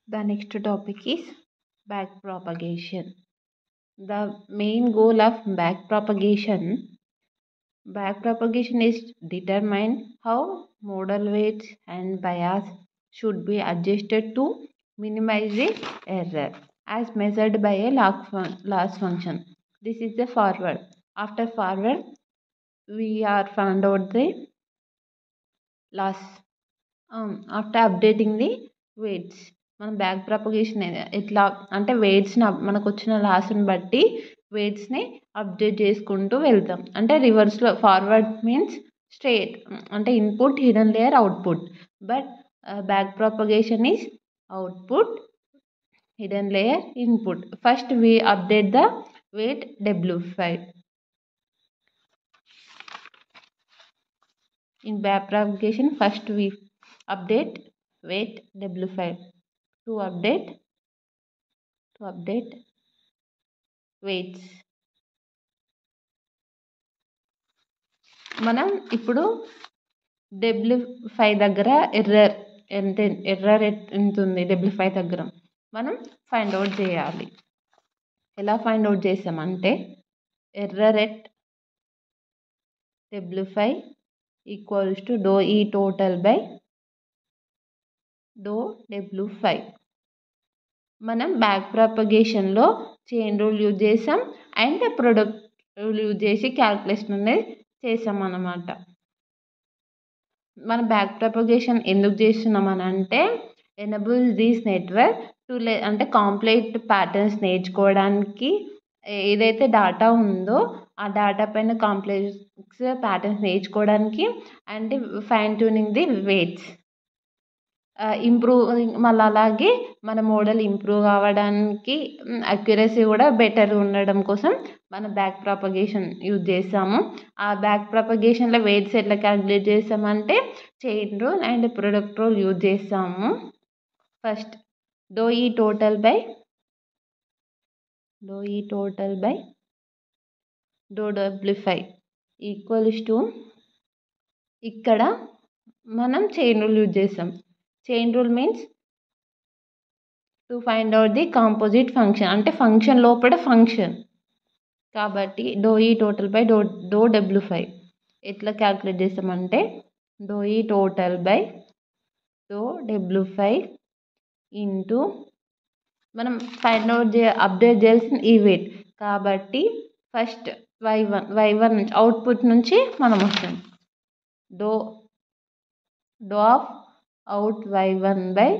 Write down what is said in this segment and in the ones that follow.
The next topic is backpropagation. The main goal of backpropagation is determine how model weights and bias should be adjusted to minimize the error as measured by a loss function. This is the forward. After forward, we are found out the loss. After updating the weights, మనం back ప్రపగేషన్ ఎట్లా అంటే వెయిట్స్ని మనకు వచ్చిన లాస్ని బట్టి వెయిట్స్ని update చేసుకుంటూ వెళ్తాం. అంటే రివర్స్లో ఫార్వర్డ్ మీన్స్ స్ట్రేట్ అంటే input hidden layer output. But back propagation is output hidden layer input. First we update the weight W5. In backpropagation, first we update weight W5 to update weights. మనం ఇప్పుడు W5 దగ్గర error ఎంత ఉంది W5 దగ్గర మనం find out చేయాలి. ఎలా find out చేసామంటే error at W5 equals to dou E total by dou W5. మనం బ్యాక్ ప్రపగేషన్లో చైన్ రూల్ యూజ్ చేసాం అండ్ ప్రొడక్ట్ రూల్ యూజ్ చేసి క్యాల్కులేషన్ అనేది చేసాం అన్నమాట. మనం బ్యాక్ ప్రపగేషన్ ఎందుకు చేస్తున్నాం అని అంటే ఎనబుల్ దీస్ నెట్వర్క్ టు అంటే కాంప్లెక్స్ ప్యాటర్న్స్ నేర్చుకోవడానికి ఏదైతే డాటా ఉందో ఆ డాటా పైన కాంప్లెక్స్ ప్యాటర్న్స్ నేర్చుకోవడానికి and fine tuning the weights improving మళ్ళీ అలాగే మన మోడల్ ఇంప్రూవ్ అవ్వడానికి అక్యురసీ కూడా బెటర్ ఉండడం కోసం మనం బ్యాక్ ప్రపగేషన్ యూజ్ చేస్తాము. ఆ బ్యాక్ ప్రపగేషన్లో వెయిట్స్ ఎట్లా క్యాలిక్యులేట్ చేస్తామంటే chain rule and product rule use చేస్తాము. First dou E total by dou W5 equals to ఇక్కడ మనం చైన్ రూల్ యూజ్ చేస్తాం. Chain rule means to find out the composite function అంటే ఫంక్షన్ లోపల function కాబట్టి dou E total by dou W5 ఎట్లా calculate చేస్తామంటే dou E total by dou W5 into మనం find out update చేయాల్సిన ఈ wait కాబట్టి ఫస్ట్ y1 నుంచి అవుట్పుట్ నుంచి మనం వస్తాం dou of out y1 by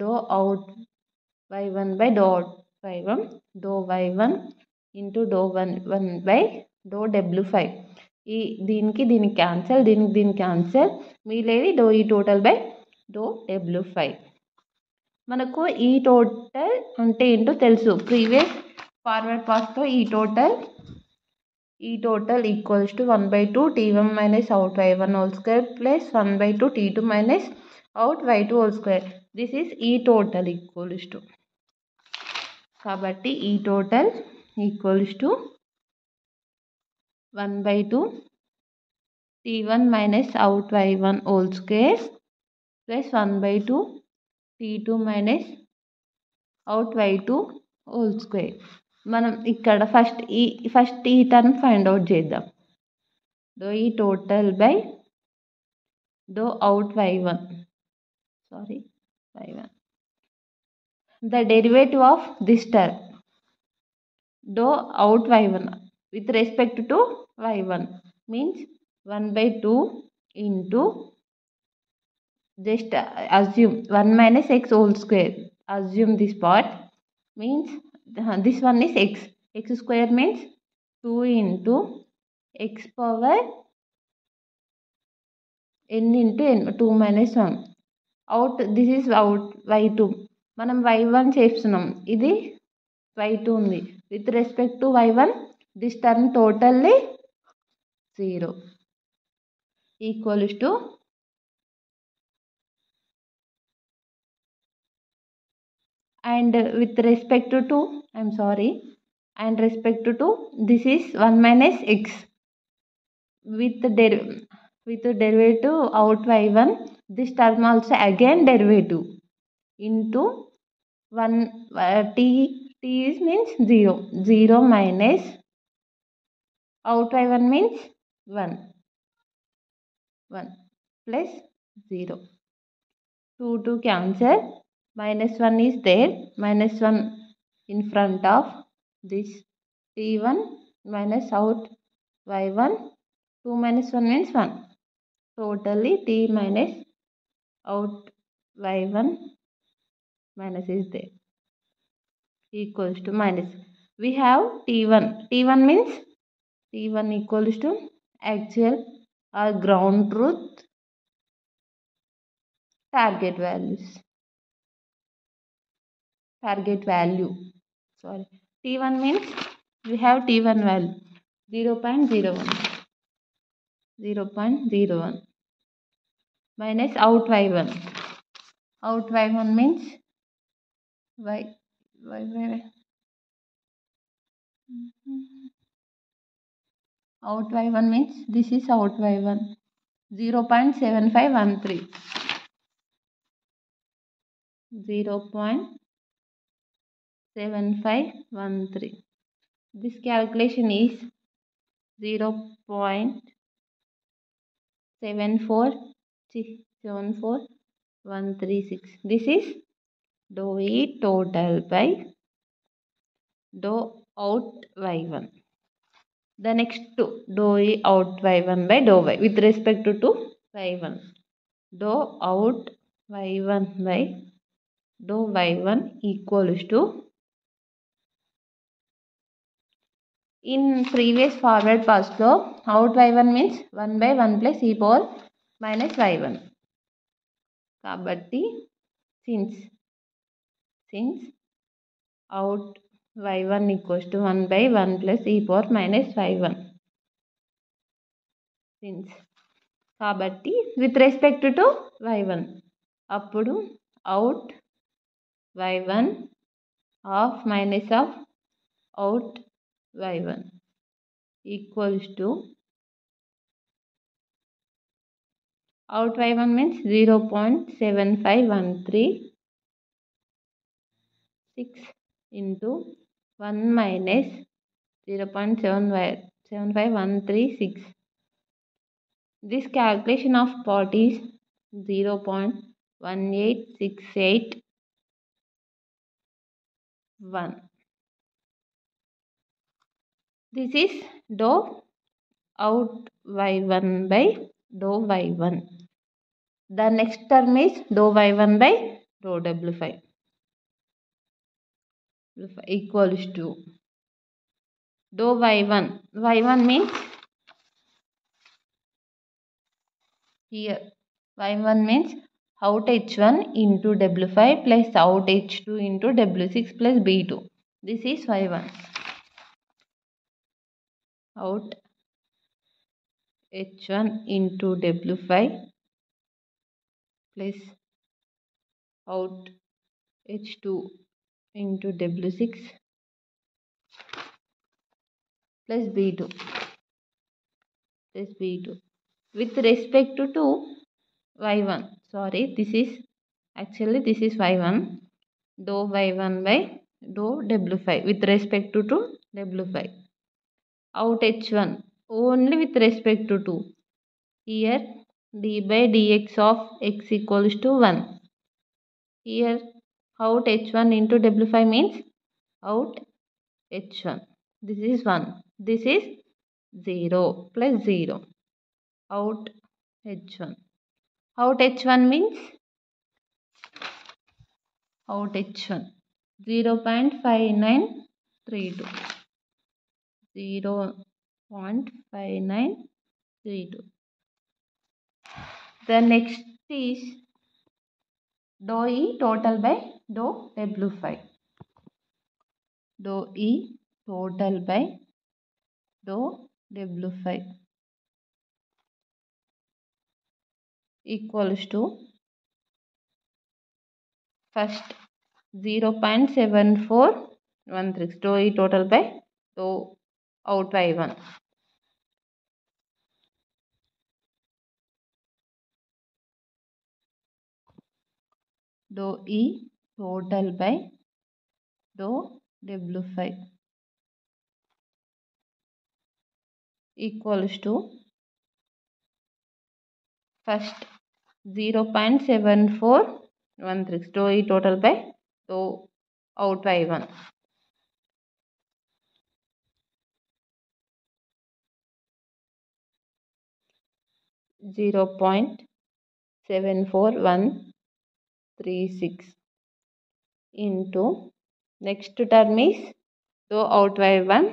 dou out y1 by dou out y1 dou y1 into dou 1 by dou W5. దీనికి cancel మిగిలేది do E total by dou W5. మనకు ఈ టోటల్ అంటే ఏంటో తెలుసు ప్రీవియస్ ఫార్వర్డ్ పాస్తో E total equals to 1/2 T1 minus out y1 whole square plus 1/2 T2 minus out y2 whole square. This is E total equals to కాబట్టి E total equals to 1/2 T1 minus out y1 whole square plus 1/2 T2 minus out y2 whole square. మనం ఇక్కడ first ఈ term find out చేద్దాం. Dou E total by dou out y1 the derivative of this term dou out y1 with respect to y1 means 1/2 into just assume 1 minus x whole square. Assume this part means this one is x square means 2 into x power n into n 2 minus 1 out. This is out y2 మనం y1 చేస్తున్నాం ఇది y2 ఉంది with respect to y1 this term totally 0 equals to and with respect to this is 1 minus x with derivative out y1 This term also again derivative into 1 t is means 0. 0 minus out by 1 means 1. 1 plus 0. 2 cancel. Minus 1 is there. Minus 1 in front of this t1 minus out y1. 2 minus 1 means 1. Totally t minus out y1 minus is there equals to minus. We have t1. T1 means t1 equals to actual or ground truth target values. Target value. Sorry. T1 means we have T1 value 0.01. 0.01 minus out y1. Out y1 means y. Out y1 means this is out y1 0.7513. 0.7513. This calculation is 0.7474136. This is dou E total by dou out y1. The next two, dou E out y1 by dou y with respect to y1. Dou out y1 by dou y1 equals to, in previous forward pass flow, out y1 means 1 by 1 plus e power minus y1. Kabatti since out y1 equals to 1 by 1 plus e power minus y1. Since kabatti with respect to y1. Appudu out y1 of minus of out y1 equals to, out y1 means 0.75136 into 1 minus 0.75136. This calculation of part is 0.18681. This is dou out y1 by dou y1. The next term is dou y1 by dou w5 equals to dou y1. Y1 means here y1 means out h1 into w5 plus out h2 into w6 plus b2. This is y1. Out h1 into w5 plus out h2 into w6 plus b2 with respect to y1. Sorry, this is y1. Dou y1 by dou w5 with respect to w5. Out h1 only with respect to 2. Here d by dx of x equals to 1. Here out h1 into w5 means out h1. This is 1. This is 0 plus 0. Out h1. Out h1 means out h1 0.5932. 0.5932. The next is dou E total by dou w5. Dou E total by dou w5 equals to, first 0.7413 dou E total by dou out y1. dou E total by dou W5 equals to first 0.7416 dou E total by dou out by 1. 0.74136 into next term is dou out by 1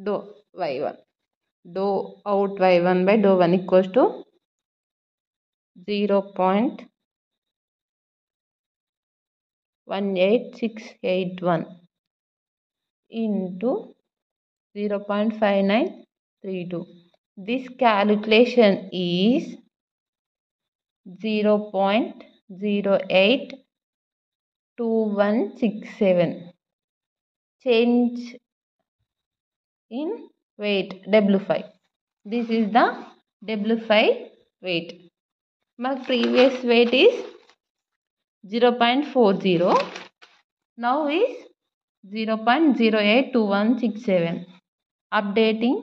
dou by 1. Dou out by 1 by dou 1 equals to 0.18681 into 0.5932. This calculation is 0.082167. Change in weight W5. This is the W5 weight. My previous weight is 0.40. Now is 0.082167. Updating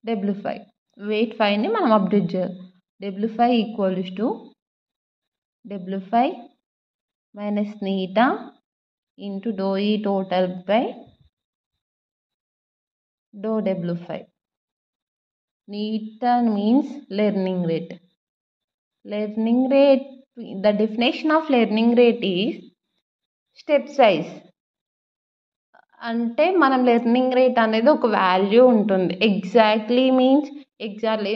W5. Weight 5 ని మనం update చేయాలి. W5 equals to W5 minus theta into dou E total by dou W5. Theta means learning rate. Learning rate, the definition of learning rate is step size. అంటే మనం learning rate అనేది ఒక value ఉంటుంది. Exactly means exactly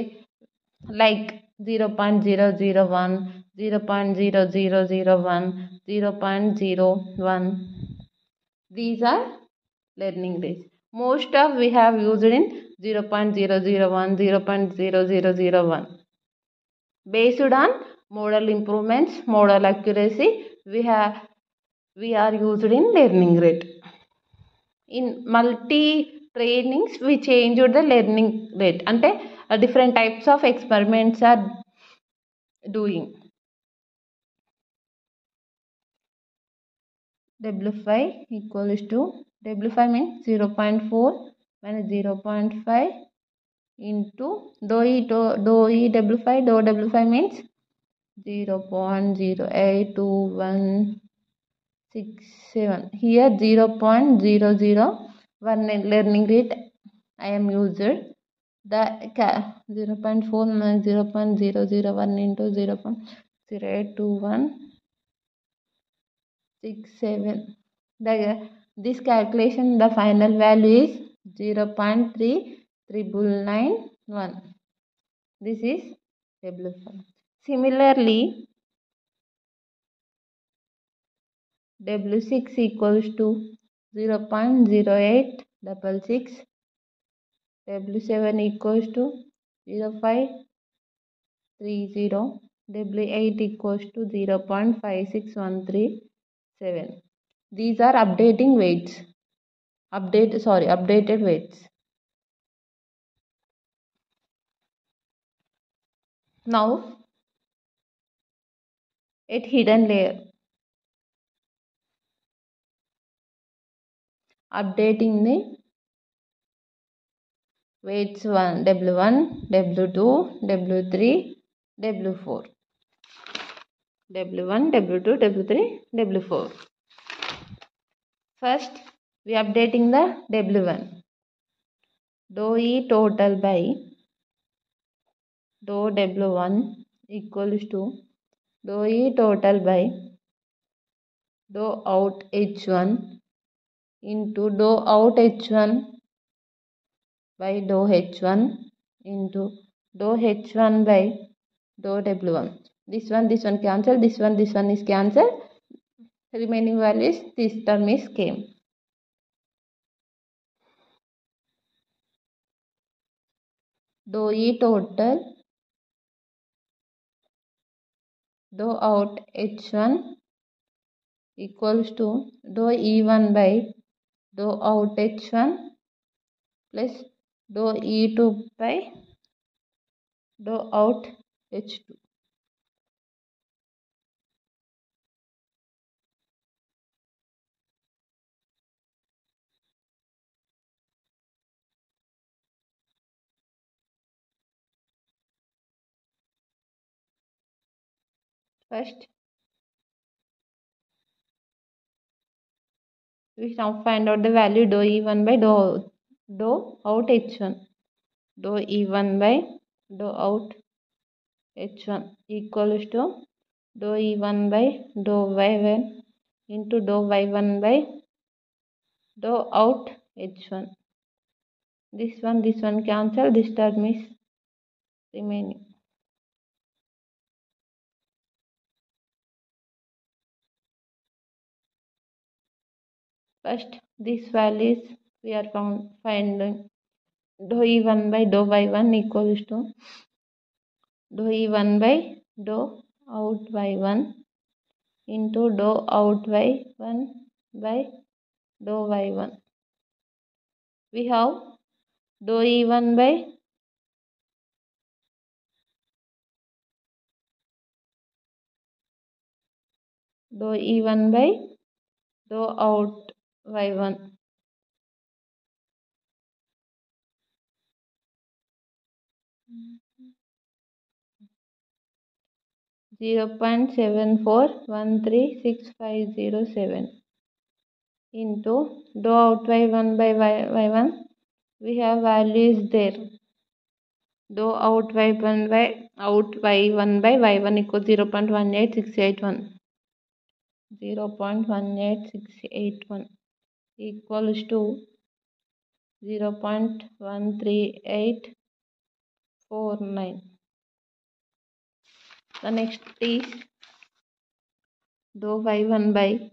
like 0.001, 0.0001, 0.01. These are learning rates. Most of we have used in 0.001, 0.0001. Based on model improvements, model accuracy, we are used in learning rate. In multi trainings we changed the learning rate. Ante different types of experiments are doing. W5 equals to W5 means 0.4 minus 0.5 into dou E W5. Dou W5 means 0.082167. Here 0.001 learning rate I am used. The 0.4 minus 0.001 into 0.082167. This calculation, the final value is 0.3991. This is W5. Similarly, W6 equals to 0.0866. W7 equals to 0.530. W8 equals to 0.56137. These are updated weights. Now at hidden layer, updating the weights W1, W2, W3, W4. W1, W2, W3, W4. First, we are updating the W1. Dou E total by dou W1 equals to dou E total by dou out H1 into dou out H1 by dou H1 into dou H1 by dou W1. This one cancel. This one is cancelled. Remaining values, this term is came. Dou E total dou out H1 equals to dou E1 by dou out H1 plus dou E2 by dou out H2. First, we now find out the value dou E1 by dou out H1. Dou E1 by dou out H1 equals to dou E1 by dou Y1 into dou Y1 by dou out H1. This one cancel. This term is remaining. First, these values we are finding. Dou E1 by dou Y1 equals to dou E1 by dou out Y1 into dou out Y1 by dou Y1. We have dou E1 by dou E1 by dou out Y1. 0.74136507 into dou out Y1 by Y1. We have values there. Dou out Y1 by Y1 equals 0.18681. 0.18681 equals to 0.13849. The next is dou Y1 by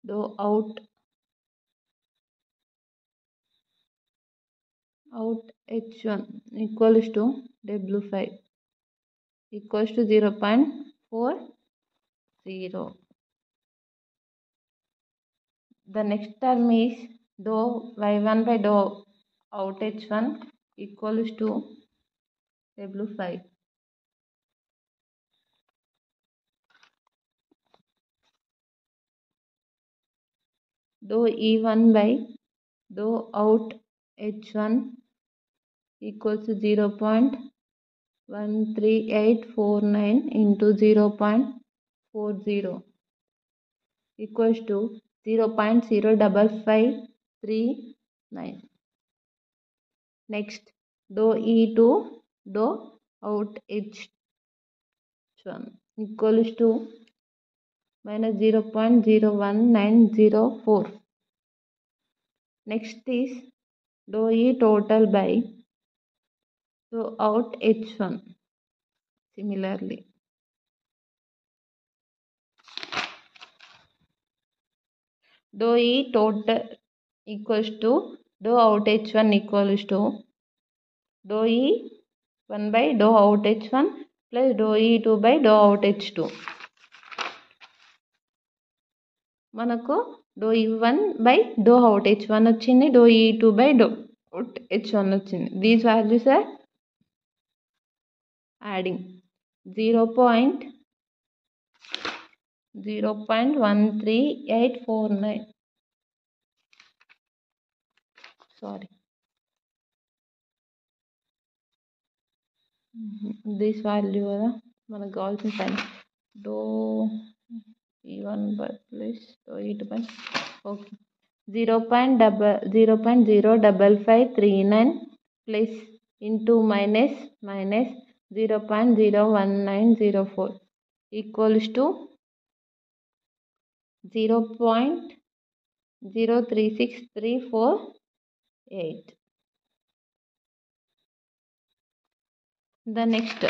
dou out H1 equals to W5 equals to 0.40. The next term is dou Y1 by dou out H1 equals to W5. Dou E1 by dou out H1 equals to 0.13849 into 0.40 equals to 0.0559. Next, dou E2 dou out H1 equals to minus 0.01904. Next is dou E total by dou out H1. Similarly, dou E total equals to dou out H1 equals to dou E1 by dou out H1 plus dou E2 by dou out H2. మనకు dou E1 by dou out H1 వచ్చింది, dou E2 by dou out H1 వచ్చింది. These values are adding 0.13849. Sorry. This value కదా మనకు కావాల్సిన sign dou E1 by plus dou E2 by okay 0.05539 plus into minus 0.01904 equals to 0.036348. The next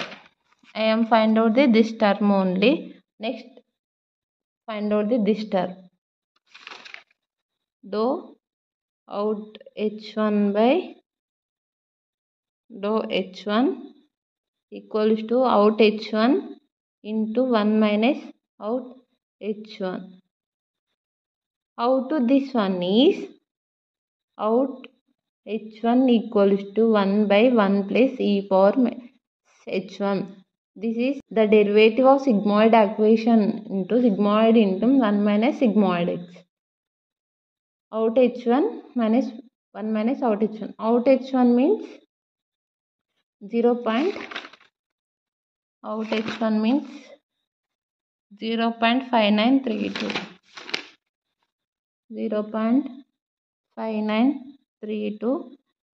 I am find out this term only. Next find out this term. Dou out H1 by dou H1 equals to out H1 into 1 minus out H1. Out to this one is out H1 equals to 1 by 1 plus e power H1. This is the derivative of sigmoid equation into sigmoid into 1 minus sigmoid x. Out H1 minus 1 minus out H1. Out H1 means 0. Out H1 means 0.5932. 0.5932.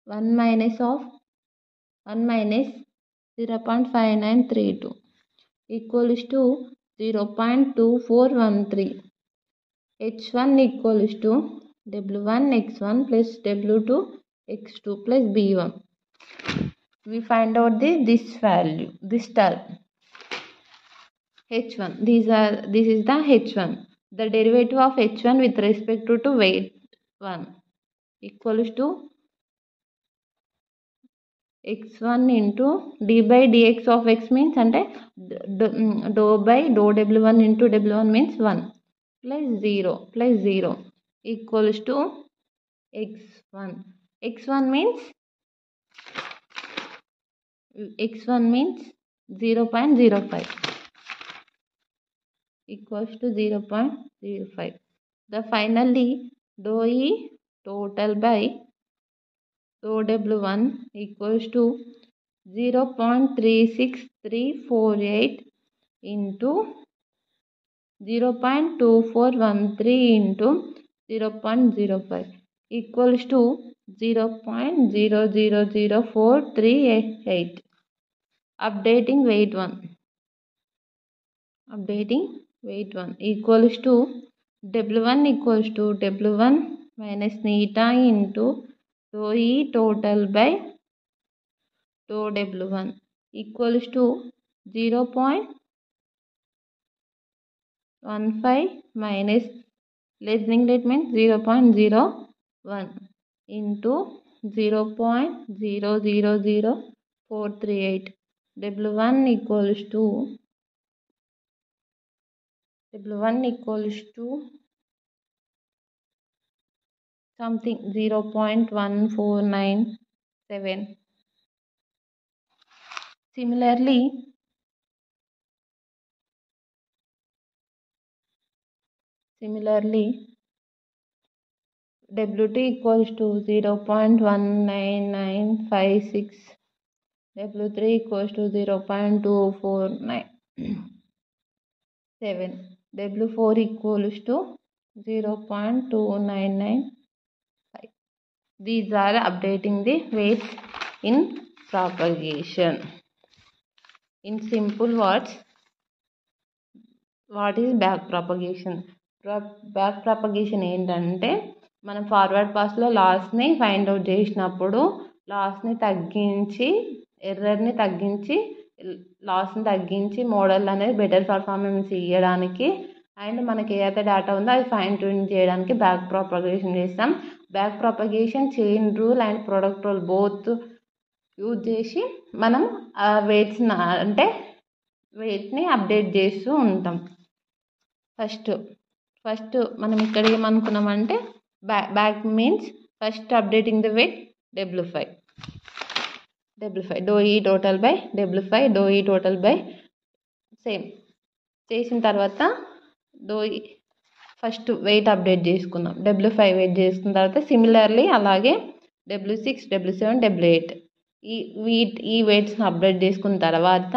1 minus 0.5932 equals to 0.2413. H1 equals to W1 x1 plus W2 x2 plus B1. We find out this value, this term. H1. This is the H1. The derivative of H1 with respect to weight 1 equals to x1 into d by dx of x means ante dou by dou w1 into w1 means 1 plus 0 equals to x1. x1 means 0.05 equals to 0.05. The finally dou E total by dou W1 equals to 0.36348 into 0.2413 into 0.05 equals to 0.000438. Updating weight 1 equals to W1 equals to W1 minus theta into dou E total by dou W1 equals to 0.15 minus lessening rate means 0.01 into 0.000438. W1 equals to something 0.1497. Similarly, W2 equals to 0.19956. W3 equals to 0.2497. W4 equals to 0.2995. These are updating the weights in propagation. In simple words, what is back propagation? Back propagation ఏంటంటే మనం forward పాస్లో లాస్ని find out చేసినప్పుడు లాస్ని తగ్గించి ఎర్రర్ని తగ్గించి లాస్ని తగ్గించి model అనేది better performance ఇవ్వడానికి and మనకి ఏదైతే డేటా ఉందో అది ఫైన్ ట్యూన్ చేయడానికి బ్యాక్ ప్రాపగేషన్ చేస్తాం. Back propagation chain rule and product rule both use చేసి మనం వెయిట్స్ని అంటే వెయిట్ని అప్డేట్ చేస్తూ ఉంటాం. ఫస్ట్ మనం ఇక్కడ ఏమనుకున్నామంటే back means first updating the weight W5 dou E total by W5 dou E total by same చేసిన తర్వాత dou E first weight update చేసుకుందాం. W5 వెయిట్ చేసుకున్న తర్వాత సిమిలర్లీ అలాగే W6 W7 W8 ఈ వెయిట్స్ని అప్డేట్ చేసుకున్న తర్వాత